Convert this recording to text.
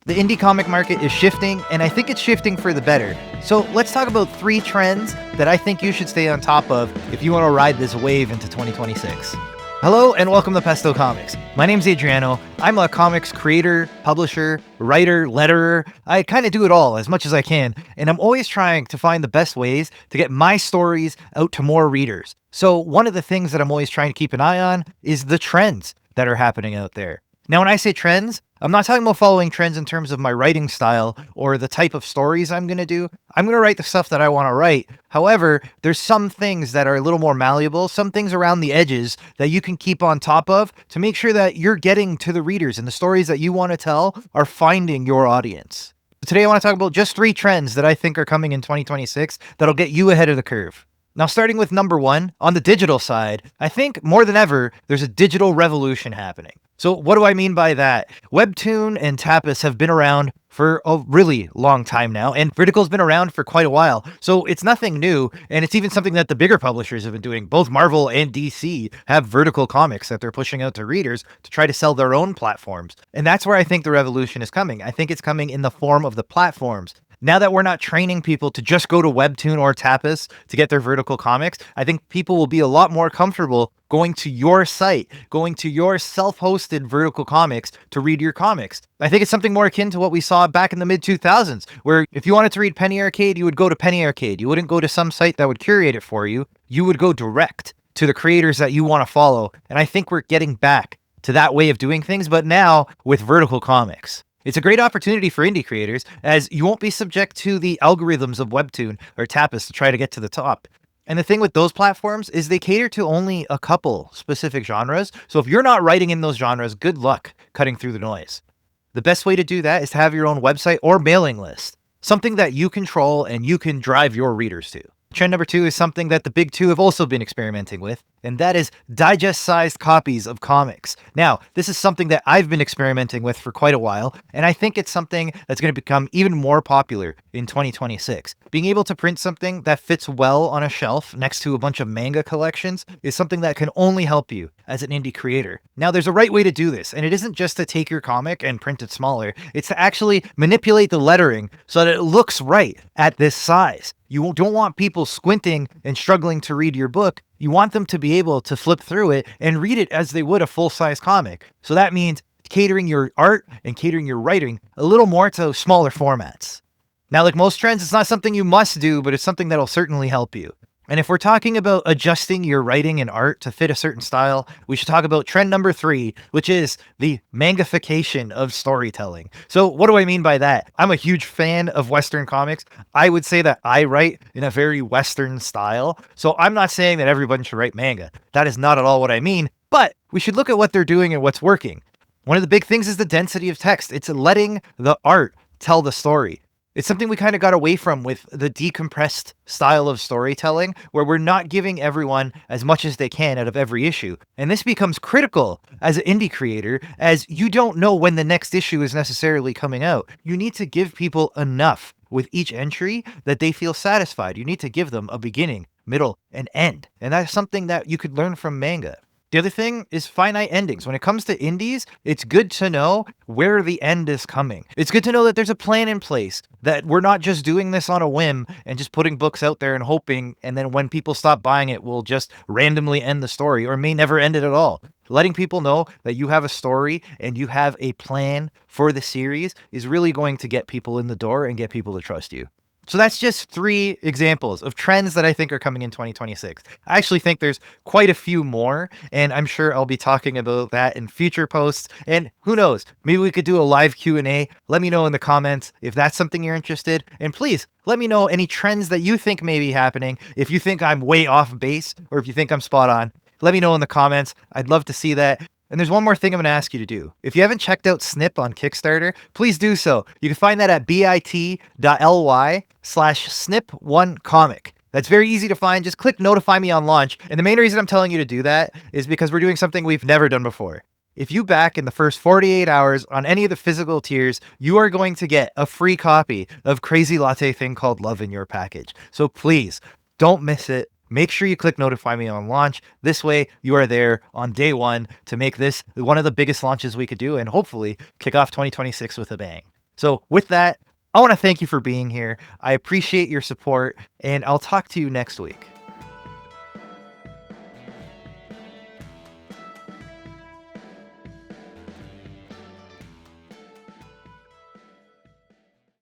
The indie comic market is shifting, and I think it's shifting for the better. So let's talk about 3 trends that I think you should stay on top of if you want to ride this wave into 2026. Hello and welcome to Pesto Comics. My name's Adriano. I'm a comics creator, publisher, writer, letterer. I kind of do it all as much as I can, and I'm always trying to find the best ways to get my stories out to more readers. So one of the things that I'm always trying to keep an eye on is the trends that are happening out there. Now, when I say trends, I'm not talking about following trends in terms of my writing style or the type of stories I'm going to do. I'm going to write the stuff that I want to write. However, there's some things that are a little more malleable, some things around the edges that you can keep on top of to make sure that you're getting to the readers and the stories that you want to tell are finding your audience. Today, I want to talk about just 3 trends that I think are coming in 2026 that'll get you ahead of the curve. Now, starting with number 1, on the digital side, I think more than ever, there's a digital revolution happening. So what do I mean by that? Webtoon and Tapas have been around for a really long time now, and Vertical's been around for quite a while. So it's nothing new, and it's even something that the bigger publishers have been doing. Both Marvel and DC have Vertical comics that they're pushing out to readers to try to sell their own platforms. And that's where I think the revolution is coming. I think it's coming in the form of the platforms. Now that we're not training people to just go to Webtoon or Tapas to get their Vertical comics, I think people will be a lot more comfortable going to your site, going to your self-hosted Vertical comics to read your comics. I think it's something more akin to what we saw back in the mid-2000s, where if you wanted to read Penny Arcade, you would go to Penny Arcade. You wouldn't go to some site that would curate it for you. You would go direct to the creators that you want to follow. And I think we're getting back to that way of doing things, but now with Vertical comics. It's a great opportunity for indie creators, as you won't be subject to the algorithms of Webtoon or Tapas to try to get to the top. And the thing with those platforms is they cater to only a couple specific genres. So if you're not writing in those genres, good luck cutting through the noise. The best way to do that is to have your own website or mailing list, something that you control and you can drive your readers to. Trend number 2 is something that the big 2 have also been experimenting with, and that is digest-sized copies of comics. Now, this is something that I've been experimenting with for quite a while, and I think it's something that's going to become even more popular in 2026. Being able to print something that fits well on a shelf next to a bunch of manga collections is something that can only help you as an indie creator. Now, there's a right way to do this, and it isn't just to take your comic and print it smaller. It's to actually manipulate the lettering so that it looks right at this size. You don't want people squinting and struggling to read your book. You want them to be able to flip through it and read it as they would a full-size comic. So that means catering your art and catering your writing a little more to smaller formats. Now, like most trends, it's not something you must do, but it's something that'll certainly help you. And if we're talking about adjusting your writing and art to fit a certain style, we should talk about trend number 3, which is the manga-fication of storytelling. So what do I mean by that? I'm a huge fan of Western comics. I would say that I write in a very Western style. So I'm not saying that everyone should write manga. That is not at all what I mean, but we should look at what they're doing and what's working. One of the big things is the density of text. It's letting the art tell the story. It's something we kind of got away from with the decompressed style of storytelling, where we're not giving everyone as much as they can out of every issue. And this becomes critical as an indie creator, as you don't know when the next issue is necessarily coming out. You need to give people enough with each entry that they feel satisfied. You need to give them a beginning, middle, and end. And that's something that you could learn from manga. The other thing is finite endings. When it comes to indies, it's good to know where the end is coming. It's good to know that there's a plan in place, that we're not just doing this on a whim and just putting books out there and hoping, and then when people stop buying it, we'll just randomly end the story or may never end it at all. Letting people know that you have a story and you have a plan for the series is really going to get people in the door and get people to trust you. So that's just 3 examples of trends that I think are coming in 2026. I actually think there's quite a few more, and I'm sure I'll be talking about that in future posts. And who knows, maybe we could do a live Q&A. Let me know in the comments if that's something you're interested in. And please, let me know any trends that you think may be happening. If you think I'm way off base, or if you think I'm spot on, let me know in the comments. I'd love to see that. And there's one more thing I'm going to ask you to do. If you haven't checked out SNIP on Kickstarter, please do so. You can find that at bit.ly/snip1comic. That's very easy to find. Just click notify me on launch. And the main reason I'm telling you to do that is because we're doing something we've never done before. If you back in the first 48 hours on any of the physical tiers, you are going to get a free copy of Crazy Latte Thing Called Love in your package. So please, don't miss it. Make sure you click notify me on launch. This way you are there on day 1 to make this one of the biggest launches we could do and hopefully kick off 2026 with a bang. So with that, I want to thank you for being here. I appreciate your support, and I'll talk to you next week.